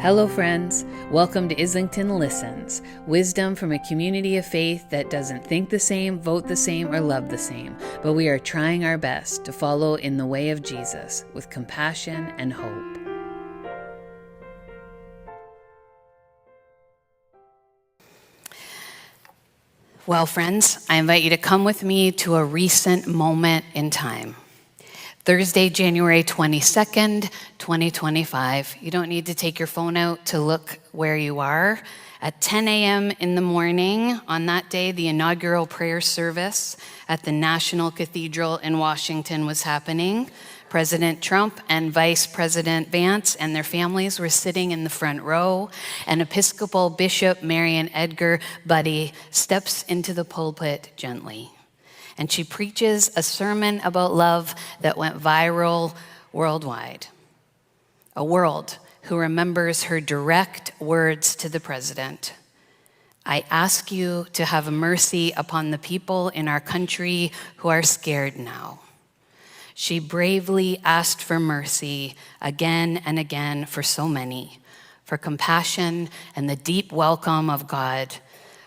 Hello friends, welcome to Islington Listens, wisdom from a community of faith that doesn't think the same, vote the same, or love the same, but we are trying our best to follow in the way of Jesus with compassion and hope. Well friends, I invite you to come with me to a recent moment in time. Thursday, January 22nd, 2025. You don't need to take your phone out to look where you are. At 10 a.m. in the morning on that day, the inaugural prayer service at the National Cathedral in Washington was happening. President Trump and Vice President Vance and their families were sitting in the front row, and Episcopal Bishop Mariann Edgar Budde steps into the pulpit gently. And she preaches a sermon about love that went viral worldwide. A world who remembers her direct words to the president. I ask you to have mercy upon the people in our country who are scared now. She bravely asked for mercy again and again for so many, for compassion and the deep welcome of God,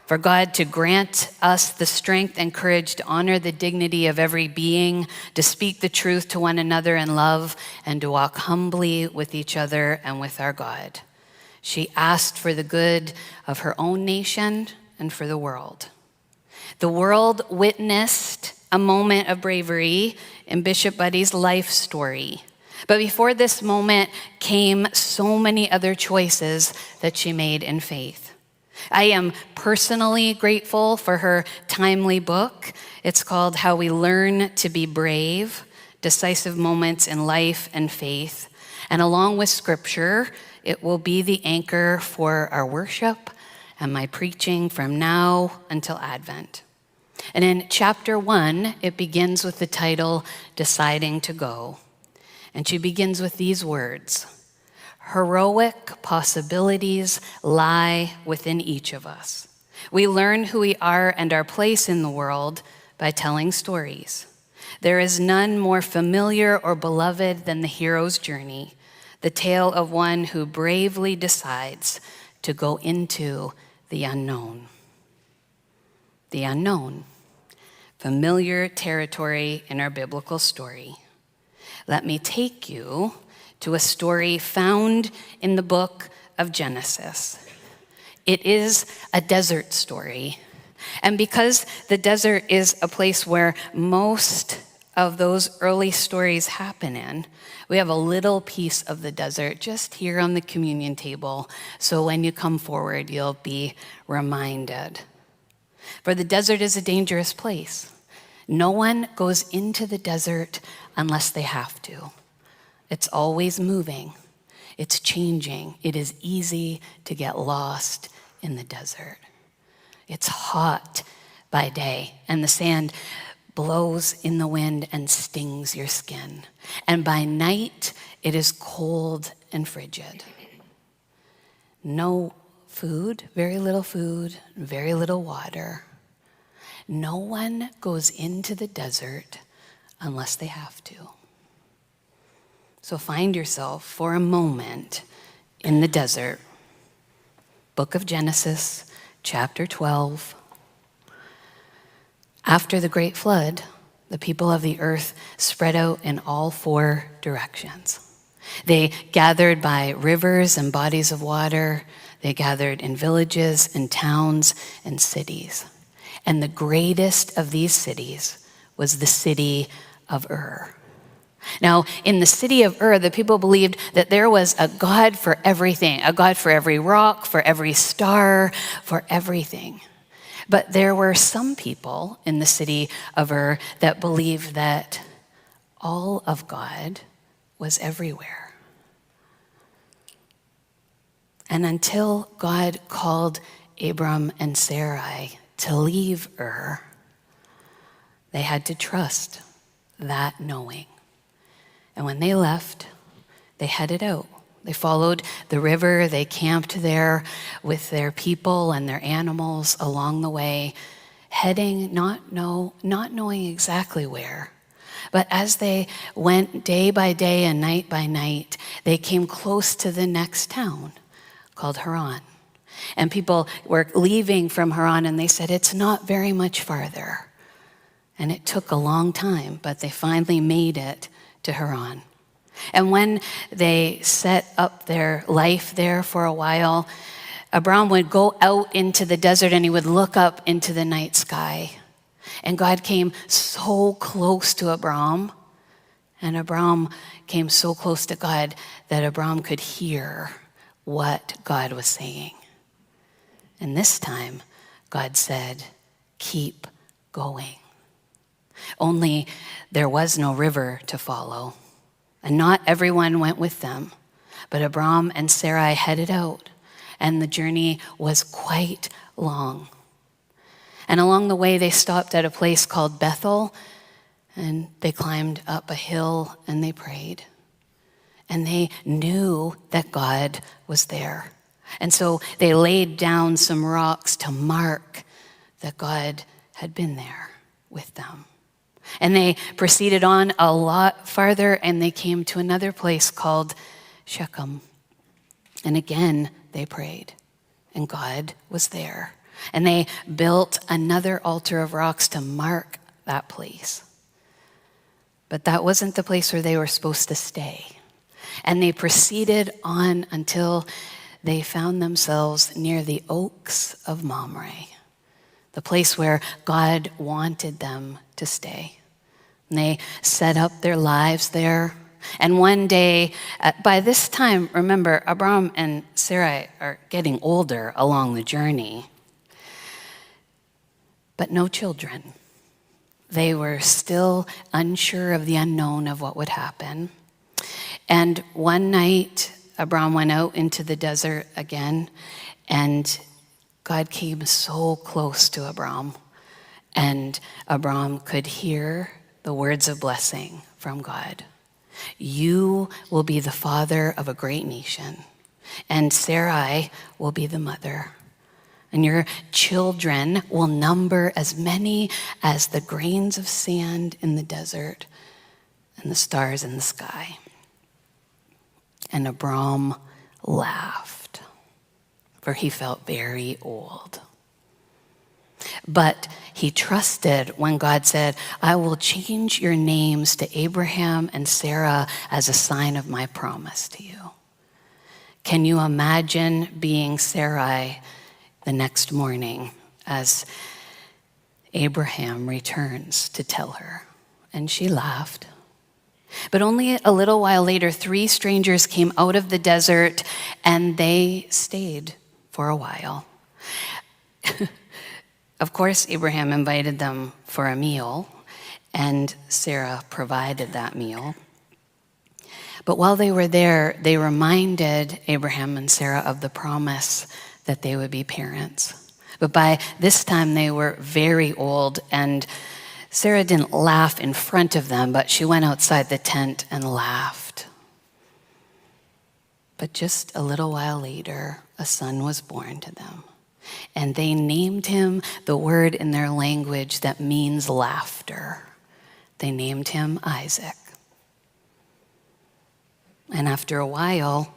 for God to grant us the strength and courage to honor the dignity of every being, to speak the truth to one another in love, and to walk humbly with each other and with our God. She asked for the good of her own nation and for the world. The world witnessed a moment of bravery in Bishop Budde's life story. But before this moment came so many other choices that she made in faith. I am personally grateful for her timely book. It's called How We Learn to Be Brave, Decisive Moments in Life and Faith. And along with scripture, it will be the anchor for our worship and my preaching from now until Advent. And in chapter 1, it begins with the title, Deciding to Go. And she begins with these words. Heroic possibilities lie within each of us. We learn who we are and our place in the world by telling stories. There is none more familiar or beloved than the hero's journey, the tale of one who bravely decides to go into the unknown. The unknown, familiar territory in our biblical story. Let me take you to a story found in the book of Genesis. It is a desert story. And because the desert is a place where most of those early stories happen in, we have a little piece of the desert just here on the communion table. So when you come forward, you'll be reminded. For the desert is a dangerous place. No one goes into the desert unless they have to. It's always moving. It's changing. It is easy to get lost in the desert. It's hot by day, and the sand blows in the wind and stings your skin. And by night, it is cold and frigid. No food, very little water. No one goes into the desert unless they have to. So find yourself for a moment in the desert. Book of Genesis, chapter 12. After the great flood, the people of the earth spread out in all four directions. They gathered by rivers and bodies of water. They gathered in villages and towns and cities. And the greatest of these cities was the city of Ur. Now, in the city of Ur, the people believed that there was a God for everything, a God for every rock, for every star, for everything. But there were some people in the city of Ur that believed that all of God was everywhere. And until God called Abram and Sarai to leave Ur, they had to trust that knowing. And when they left, they headed out. They followed the river. They camped there with their people and their animals along the way, heading not knowing exactly where. But as they went day by day and night by night, they came close to the next town, called Haran. And people were leaving from Haran, and they said, it's not very much farther. And it took a long time, but they finally made it to Haran. And when they set up their life there for a while, Abram would go out into the desert and he would look up into the night sky. And God came so close to Abram, and Abram came so close to God that Abram could hear what God was saying. And this time, God said, keep going. Only there was no river to follow, and not everyone went with them. But Abram and Sarai headed out, and the journey was quite long. And along the way, they stopped at a place called Bethel, and they climbed up a hill and they prayed. And they knew that God was there. And so they laid down some rocks to mark that God had been there with them. And they proceeded on a lot farther, and they came to another place called Shechem. And again, they prayed, and God was there. And they built another altar of rocks to mark that place. But that wasn't the place where they were supposed to stay. And they proceeded on until they found themselves near the oaks of Mamre, the place where God wanted them to stay. And they set up their lives there. And one day, by this time, remember, Abram and Sarai are getting older along the journey, but no children. They were still unsure of the unknown of what would happen. And one night, Abram went out into the desert again, and God came so close to Abram, and Abram could hear the words of blessing from God. You will be the father of a great nation, and Sarai will be the mother. And your children will number as many as the grains of sand in the desert and the stars in the sky. And Abram laughed, for he felt very old. But he trusted when God said, I will change your names to Abraham and Sarah as a sign of my promise to you. Can you imagine being Sarai the next morning as Abraham returns to tell her? And she laughed. But only a little while later, 3 strangers came out of the desert, and they stayed for a while. Of course, Abraham invited them for a meal, and Sarah provided that meal. But while they were there, they reminded Abraham and Sarah of the promise that they would be parents. But by this time, they were very old, and Sarah didn't laugh in front of them, but she went outside the tent and laughed. But just a little while later, a son was born to them. And they named him the word in their language that means laughter. They named him Isaac. And after a while,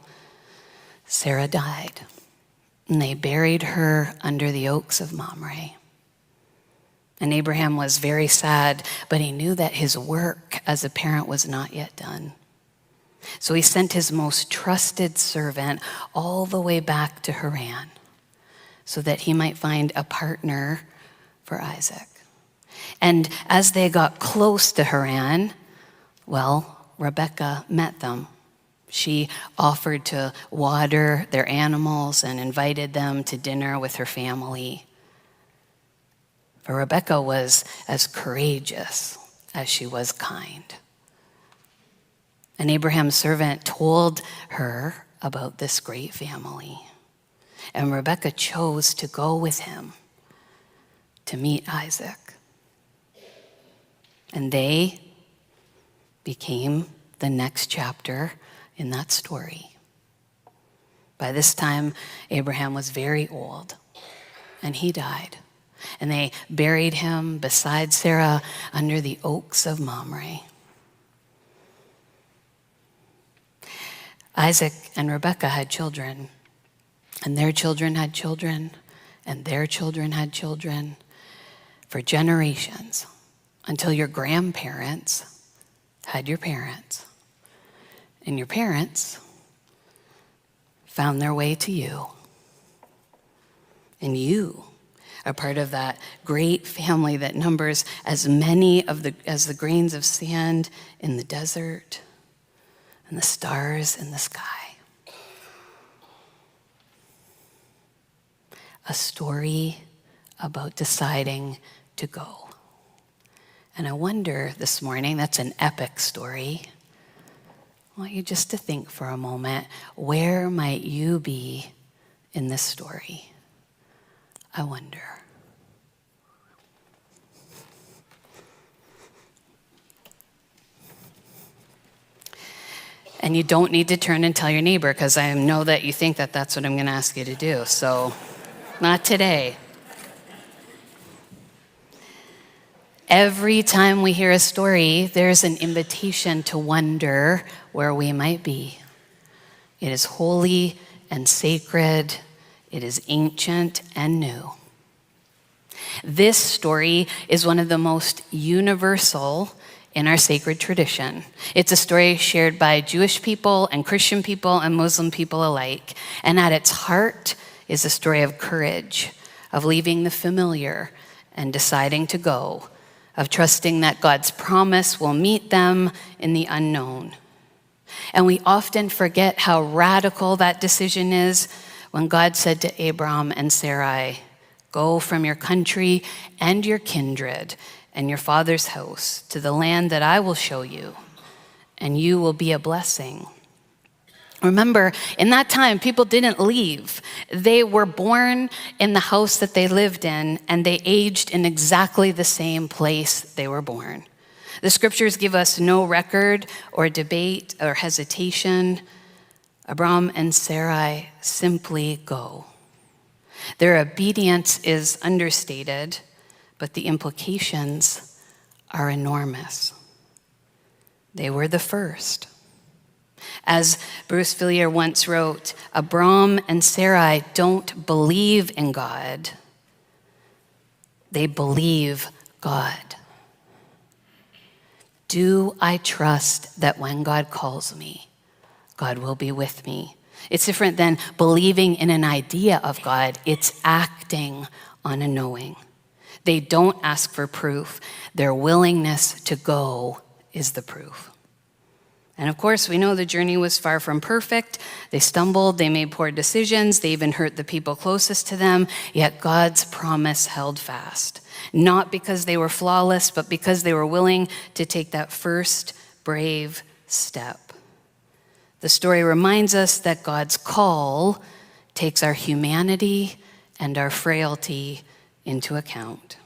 Sarah died. And they buried her under the oaks of Mamre. And Abraham was very sad, but he knew that his work as a parent was not yet done. So he sent his most trusted servant all the way back to Haran, so that he might find a partner for Isaac. And as they got close to Haran, well, Rebekah met them. She offered to water their animals and invited them to dinner with her family. For Rebekah was as courageous as she was kind. And Abraham's servant told her about this great family. And Rebekah chose to go with him to meet Isaac. And they became the next chapter in that story. By this time, Abraham was very old, and he died. And they buried him beside Sarah under the oaks of Mamre. Isaac and Rebekah had children. And their children had children, and their children had children for generations until your grandparents had your parents. And your parents found their way to you. And you are part of that great family that numbers as many as the grains of sand in the desert and the stars in the sky. A story about deciding to go. And I wonder this morning, that's an epic story. I want you just to think for a moment, where might you be in this story? I wonder. And you don't need to turn and tell your neighbor, because I know that you think that that's what I'm going to ask you to do. So, not today. Every time we hear a story, there's an invitation to wonder where we might be. It is holy and sacred. It is ancient and new. This story is one of the most universal in our sacred tradition. It's a story shared by Jewish people and Christian people and Muslim people alike. And at its heart is a story of courage, of leaving the familiar and deciding to go, of trusting that God's promise will meet them in the unknown. And we often forget how radical that decision is when God said to Abram and Sarai, "Go from your country and your kindred and your father's house to the land that I will show you, and you will be a blessing." Remember, in that time, people didn't leave. They were born in the house that they lived in, and they aged in exactly the same place they were born. The scriptures give us no record or debate or hesitation. Abram and Sarai simply go. Their obedience is understated, but the implications are enormous. They were the first. As Bruce Villier once wrote, Abram and Sarai don't believe in God. They believe God. Do I trust that when God calls me, God will be with me? It's different than believing in an idea of God. It's acting on a knowing. They don't ask for proof. Their willingness to go is the proof. And of course, we know the journey was far from perfect. They stumbled, they made poor decisions, they even hurt the people closest to them, yet God's promise held fast. Not because they were flawless, but because they were willing to take that first brave step. The story reminds us that God's call takes our humanity and our frailty into account.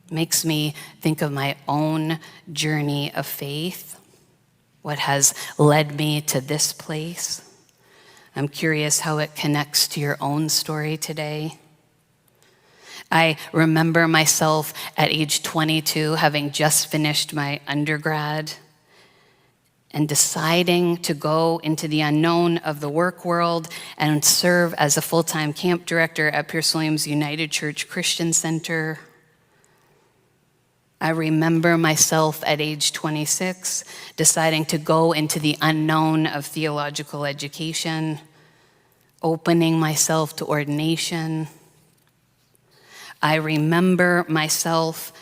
Makes me think of my own journey of faith. What has led me to this place? I'm curious how it connects to your own story today. I remember myself at age 22, having just finished my undergrad and deciding to go into the unknown of the work world and serve as a full-time camp director at Pierce Williams United Church Christian Center. I remember myself at age 26 deciding to go into the unknown of theological education, opening myself to ordination. I remember myself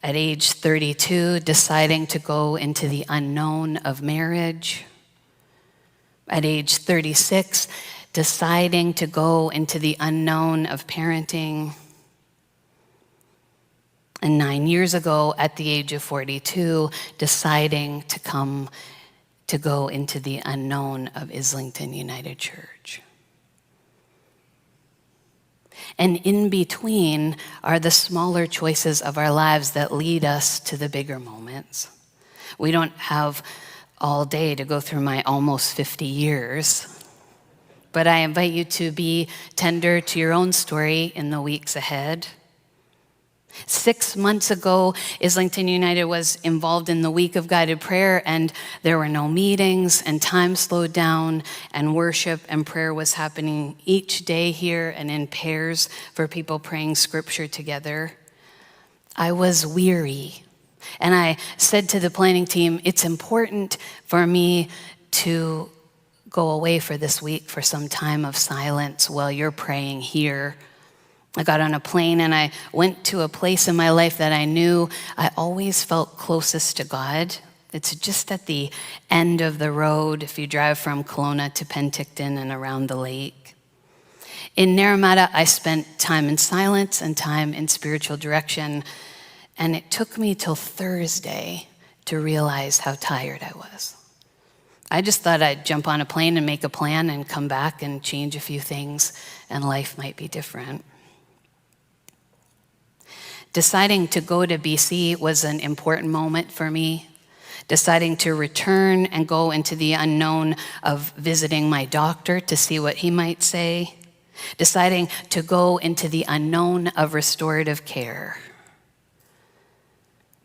at age 32 deciding to go into the unknown of marriage. At age 36, deciding to go into the unknown of parenting. And 9 years ago, at the age of 42, deciding to go into the unknown of Islington United Church. And in between are the smaller choices of our lives that lead us to the bigger moments. We don't have all day to go through my almost 50 years, but I invite you to be tender to your own story in the weeks ahead. 6 months ago, Islington United was involved in the week of guided prayer, and there were no meetings, and time slowed down, and worship and prayer was happening each day here and in pairs for people praying scripture together. I was weary, and I said to the planning team, it's important for me to go away for this week for some time of silence while you're praying here. I got on a plane and I went to a place in my life that I knew I always felt closest to God. It's just at the end of the road if you drive from Kelowna to Penticton and around the lake. In Naramata, I spent time in silence and time in spiritual direction, and it took me till Thursday to realize how tired I was. I just thought I'd jump on a plane and make a plan and come back and change a few things, and life might be different. Deciding to go to BC was an important moment for me. Deciding to return and go into the unknown of visiting my doctor to see what he might say. Deciding to go into the unknown of restorative care.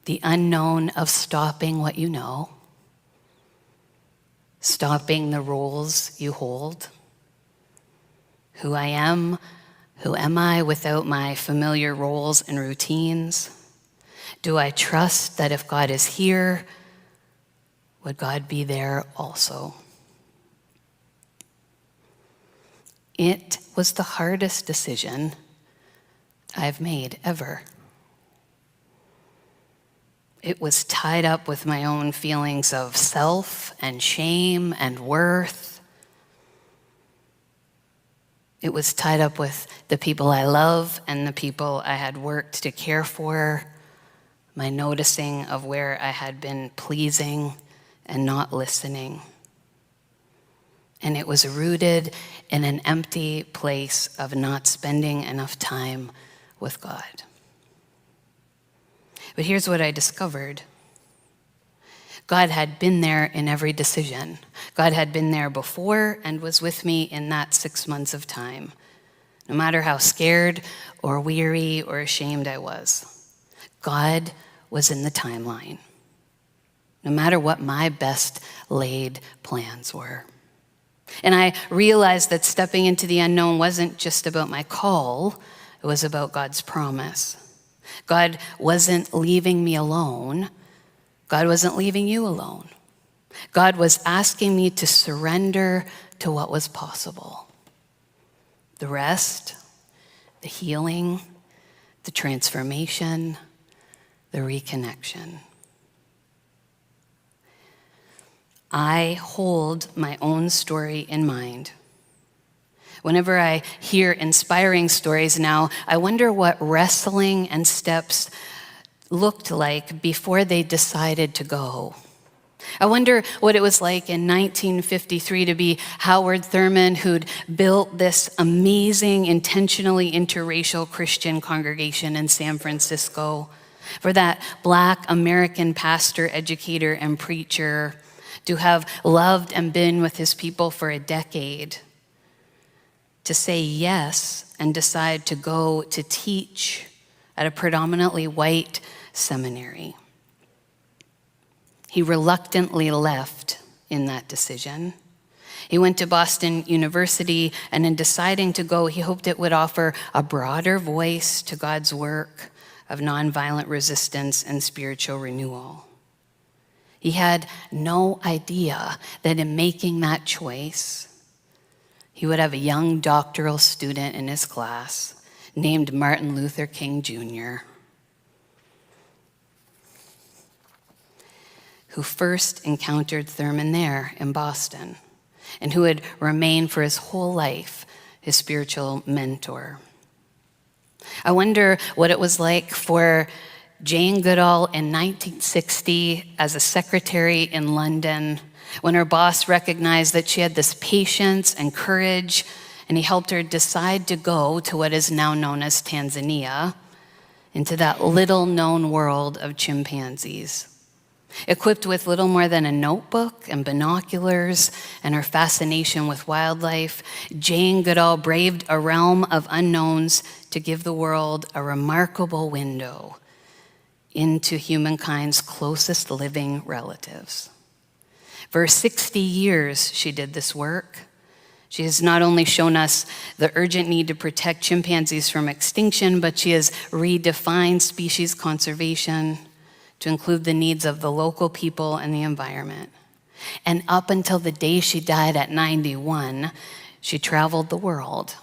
The unknown of stopping what you know. Stopping the roles you hold. Who I am. Who am I without my familiar roles and routines? Do I trust that if God is here, would God be there also? It was the hardest decision I've made ever. It was tied up with my own feelings of self and shame and worth. It was tied up with the people I love and the people I had worked to care for, my noticing of where I had been pleasing and not listening. And it was rooted in an empty place of not spending enough time with God. But here's what I discovered. God had been there in every decision. God had been there before and was with me in that 6 months of time. No matter how scared or weary or ashamed I was, God was in the timeline. No matter what my best laid plans were. And I realized that stepping into the unknown wasn't just about my call, it was about God's promise. God wasn't leaving me alone. God wasn't leaving you alone. God was asking me to surrender to what was possible. The rest, the healing, the transformation, the reconnection. I hold my own story in mind. Whenever I hear inspiring stories now, I wonder what wrestling and steps looked like before they decided to go. I wonder what it was like in 1953 to be Howard Thurman, who'd built this amazing, intentionally interracial Christian congregation in San Francisco, for that Black American pastor, educator, and preacher to have loved and been with his people for a decade, to say yes and decide to go to teach at a predominantly white seminary. He reluctantly left in that decision. He went to Boston University, and in deciding to go, he hoped it would offer a broader voice to God's work of nonviolent resistance and spiritual renewal. He had no idea that in making that choice, he would have a young doctoral student in his class named Martin Luther King Jr., who first encountered Thurman there in Boston, and who would remain for his whole life his spiritual mentor. I wonder what it was like for Jane Goodall in 1960 as a secretary in London, when her boss recognized that she had this patience and courage, and he helped her decide to go to what is now known as Tanzania, into that little-known world of chimpanzees. Equipped with little more than a notebook and binoculars and her fascination with wildlife, Jane Goodall braved a realm of unknowns to give the world a remarkable window into humankind's closest living relatives. For 60 years, she did this work. She has not only shown us the urgent need to protect chimpanzees from extinction, but she has redefined species conservation to include the needs of the local people and the environment. And up until the day she died at 91, she traveled the world,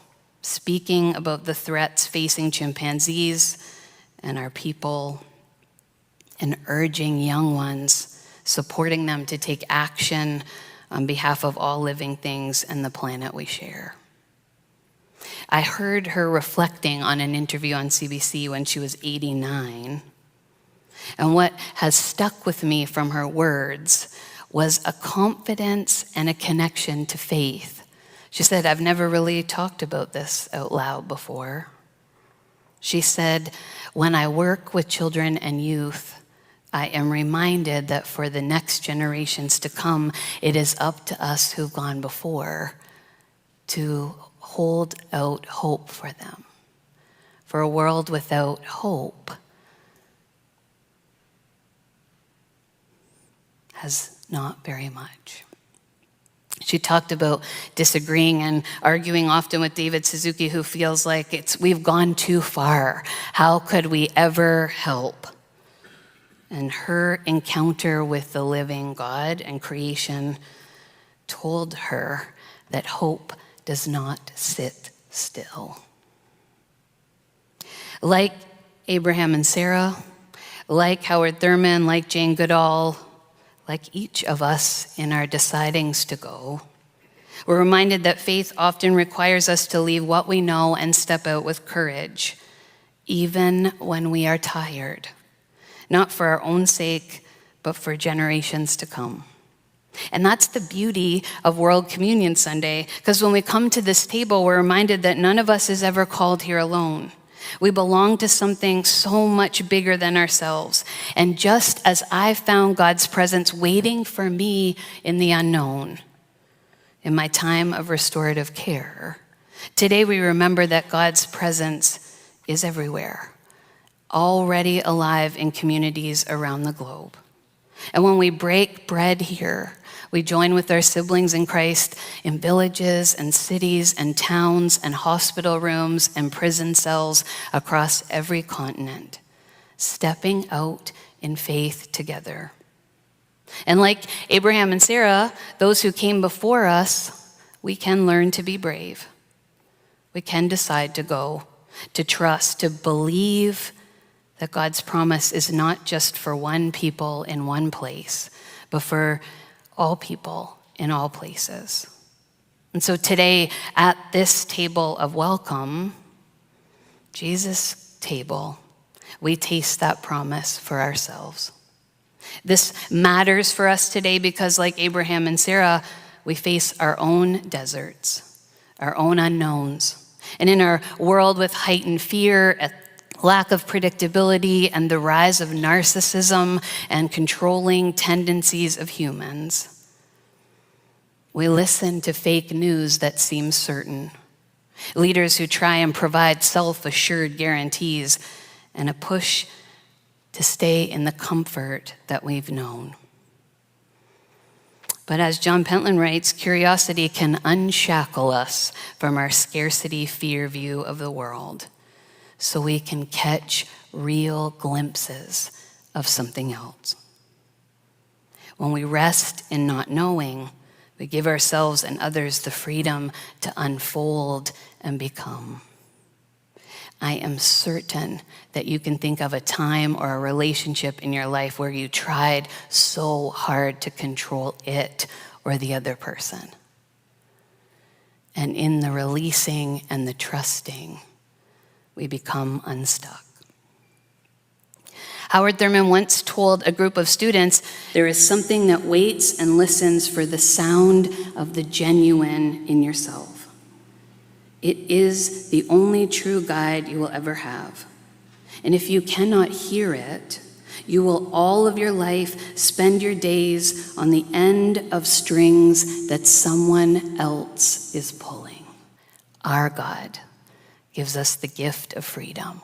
speaking about the threats facing chimpanzees and our people, and urging young ones, supporting them to take action on behalf of all living things and the planet we share. I heard her reflecting on an interview on CBC when she was 89. And what has stuck with me from her words was a confidence and a connection to faith. She said, "I've never really talked about this out loud before." She said, "When I work with children and youth, I am reminded that for the next generations to come, it is up to us who've gone before to hold out hope for them. For a world without hope has not very much." She talked about disagreeing and arguing often with David Suzuki, who feels like we've gone too far. How could we ever help? And her encounter with the living God and creation told her that hope does not sit still. Like Abraham and Sarah, like Howard Thurman, like Jane Goodall, like each of us in our decidings to go, we're reminded that faith often requires us to leave what we know and step out with courage, even when we are tired. Not for our own sake, but for generations to come. And that's the beauty of World Communion Sunday, because when we come to this table, we're reminded that none of us is ever called here alone. We belong to something so much bigger than ourselves. And just as I found God's presence waiting for me in the unknown, in my time of restorative care, today we remember that God's presence is everywhere, already alive in communities around the globe. And when we break bread here, we join with our siblings in Christ in villages and cities and towns and hospital rooms and prison cells across every continent, stepping out in faith together. And like Abraham and Sarah, those who came before us, we can learn to be brave. We can decide to go, to trust, to believe that God's promise is not just for one people in one place, but for all people in all places. And so today, at this table of welcome, Jesus' table, we taste that promise for ourselves. This matters for us today because, like Abraham and Sarah, we face our own deserts, our own unknowns. And in our world with heightened fear, lack of predictability, and the rise of narcissism and controlling tendencies of humans, we listen to fake news that seems certain, leaders who try and provide self-assured guarantees, and a push to stay in the comfort that we've known. But as John Pentland writes, curiosity can unshackle us from our scarcity fear view of the world, so we can catch real glimpses of something else. When we rest in not knowing, we give ourselves and others the freedom to unfold and become. I am certain that you can think of a time or a relationship in your life where you tried so hard to control it or the other person. And in the releasing and the trusting, we become unstuck. Howard Thurman once told a group of students, "There is something that waits and listens for the sound of the genuine in yourself. It is the only true guide you will ever have. And if you cannot hear it, you will all of your life spend your days on the end of strings that someone else is pulling." Our God gives us the gift of freedom.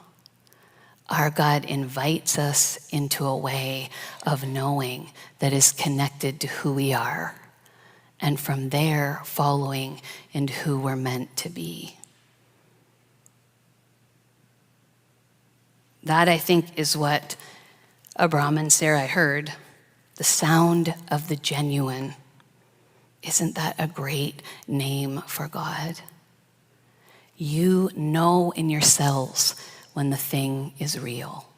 Our God invites us into a way of knowing that is connected to who we are, and from there following into who we're meant to be. That, I think, is what Abram and Sarai heard, the sound of the genuine. Isn't that a great name for God? You know in yourselves when the thing is real.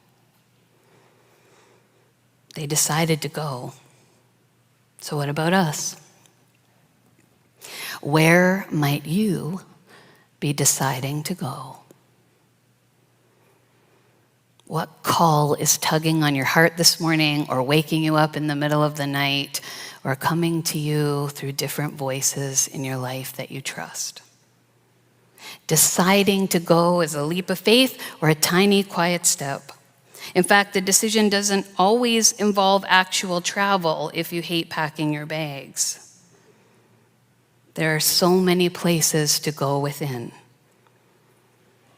They decided to go. So what about us? Where might you be deciding to go? What call is tugging on your heart this morning, or waking you up in the middle of the night, or coming to you through different voices in your life that you trust? Deciding to go is a leap of faith or a tiny, quiet step. In fact, the decision doesn't always involve actual travel if you hate packing your bags. There are so many places to go within.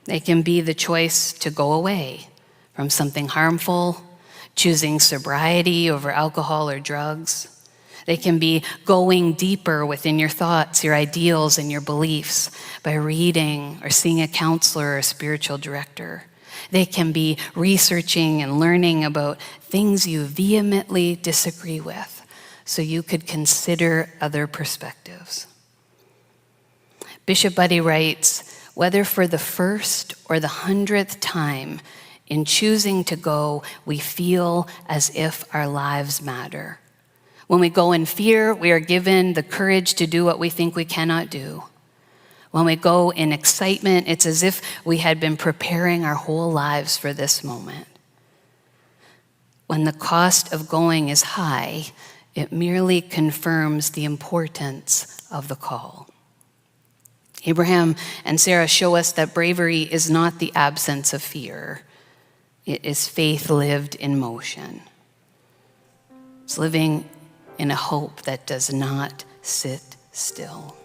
They can be the choice to go away from something harmful, choosing sobriety over alcohol or drugs. They can be going deeper within your thoughts, your ideals, and your beliefs by reading or seeing a counselor or a spiritual director. They can be researching and learning about things you vehemently disagree with, so you could consider other perspectives. Bishop Budde writes, whether for the first or the 100th time, in choosing to go, we feel as if our lives matter. When we go in fear, we are given the courage to do what we think we cannot do. When we go in excitement, it's as if we had been preparing our whole lives for this moment. When the cost of going is high, it merely confirms the importance of the call. Abraham and Sarah show us that bravery is not the absence of fear. It is faith lived in motion. It's living in a hope that does not sit still.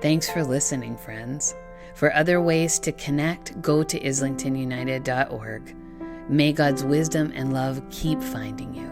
Thanks for listening, friends. For other ways to connect, go to islingtonunited.org. May God's wisdom and love keep finding you.